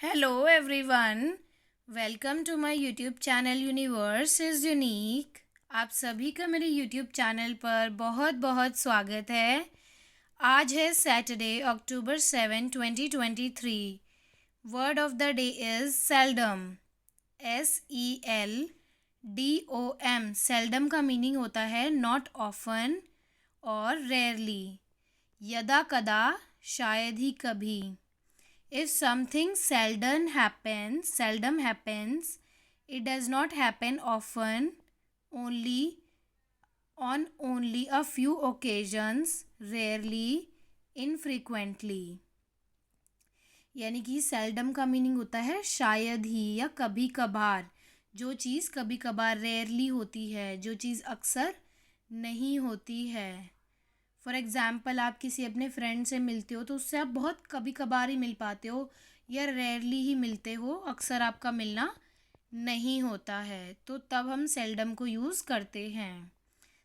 Hello everyone, welcome to my YouTube channel universe is unique. आप सभी का मेरे यूट्यूब चैनल पर बहुत बहुत स्वागत है। आज है Saturday October 7, 2023। Word of the day is seldom. SELDOM। Seldom का मीनिंग होता है नॉट ऑफन और रेयरली, यदा कदा, शायद ही कभी। If something seldom happens, it does not happen often, only on only a few occasions, rarely, infrequently। यानी कि सेल्डम का मीनिंग होता है शायद ही या कभी कभार। जो चीज़ कभी कभार रेयरली होती है, जो चीज़ अक्सर नहीं होती है। फॉर एग्ज़ाम्पल, आप किसी अपने फ्रेंड से मिलते हो तो उससे आप बहुत कभी कभार ही मिल पाते हो या रेयरली ही मिलते हो, अक्सर आपका मिलना नहीं होता है, तो तब हम सेल्डम को यूज़ करते हैं।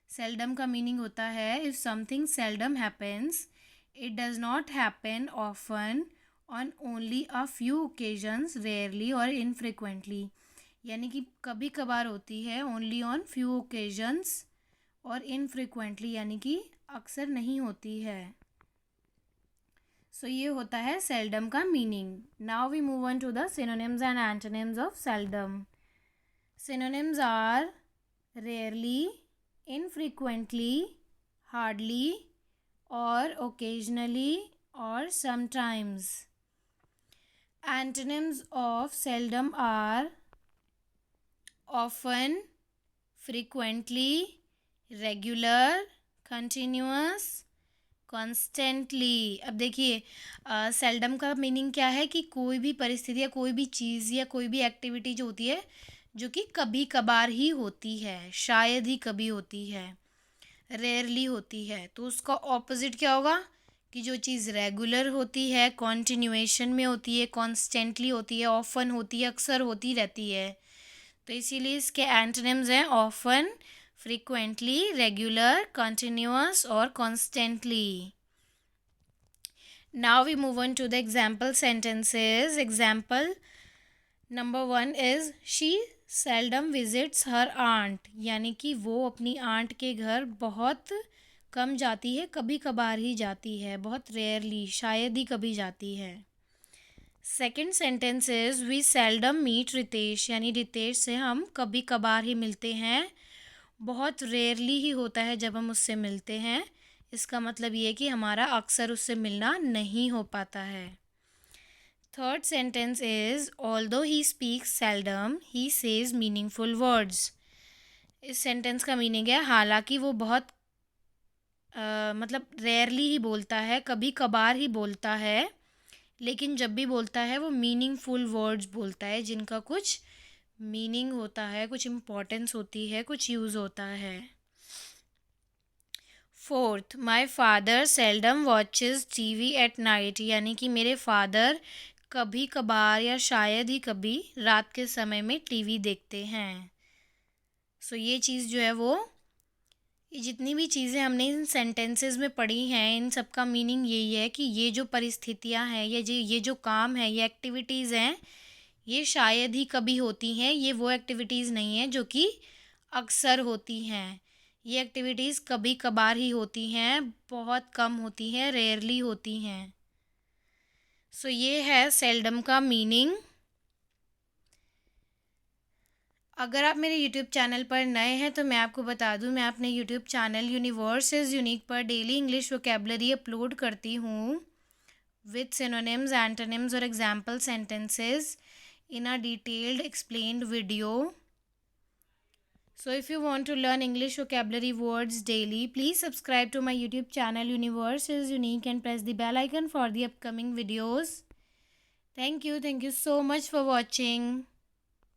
सेल्डम का मीनिंग होता है if something seldom happens, it does not happen often, on only a few occasions, rarely और इनफ्रिक्वेंटली। यानी कि कभी कभार होती है, ओनली ऑन फ्यू ओकेजन्स, और इनफ्रिक्वेंटली यानी कि अक्सर नहीं होती है। सो ये होता है सेल्डम का meaning. Now we move on to the synonyms and antonyms of seldom. Synonyms are rarely, infrequently, hardly और ओकेजनली और sometimes. Antonyms of seldom are often, frequently, regular, continuous, constantly. अब देखिए, सेल्डम का मीनिंग क्या है कि कोई भी परिस्थिति या कोई भी चीज़ या कोई भी एक्टिविटी जो होती है, जो कि कभी कभार ही होती है, शायद ही कभी होती है, रेयरली होती है। तो उसका ऑपोजिट क्या होगा कि जो चीज़ रेगुलर होती है, कॉन्टिन्यूएशन में होती है, कॉन्स्टेंटली होती है, ऑफन होती है, अक्सर होती रहती है। तो इसीलिए इसके एंटोनिम्स हैं ऑफन, फ्रीक्वेंटली, रेगुलर, कंटिन्यूअस और constantly. Now we move on to the example sentences. Example number 1 is she seldom visits her aunt. यानी कि वो अपनी आंट के घर बहुत कम जाती है, कभी कभार ही जाती है, बहुत रेयरली, शायद ही कभी जाती है। Second sentence is we seldom meet Ritesh. यानी रितेश से हम कभी कभार ही मिलते हैं, बहुत रेयरली ही होता है जब हम उससे मिलते हैं। इसका मतलब ये है कि हमारा अक्सर उससे मिलना नहीं हो पाता है। Third sentence is although he speaks seldom, he says meaningful words. इस सेंटेंस का मीनिंग है हालांकि वो बहुत मतलब रेयरली ही बोलता है, कभी कभार ही बोलता है, लेकिन जब भी बोलता है वो मीनिंगफुल वर्ड्स बोलता है, जिनका कुछ मीनिंग होता है, कुछ इम्पोर्टेंस होती है, कुछ यूज़ होता है। Fourth, my father seldom watches TV at night. यानी कि मेरे फादर कभी कभार या शायद ही कभी रात के समय में TV देखते हैं। सो ये चीज़ जो है वो, ये जितनी भी चीज़ें हमने इन सेंटेंसेस में पढ़ी हैं, इन सब का मीनिंग यही है कि ये जो परिस्थितियाँ हैं, ये जो काम है, ये एक्टिविटीज़ हैं, ये शायद ही कभी होती हैं। ये वो एक्टिविटीज़ नहीं हैं जो कि अक्सर होती हैं। ये एक्टिविटीज़ कभी कभार ही होती हैं, बहुत कम होती हैं, रेयरली होती हैं। सो ये है सेल्डम का मीनिंग। अगर आप मेरे यूट्यूब चैनल पर नए हैं तो मैं आपको बता दूं, मैं अपने YouTube channel universe is unique पर डेली इंग्लिश वोकेबलरी अपलोड करती हूँ विथ सिनोनिम्स, एंटोनिम्स और example sentences in a detailed explained video. So if you want to learn English vocabulary words daily, please subscribe to my YouTube channel Universe is Unique and press the bell icon for the upcoming videos. Thank you so much for watching.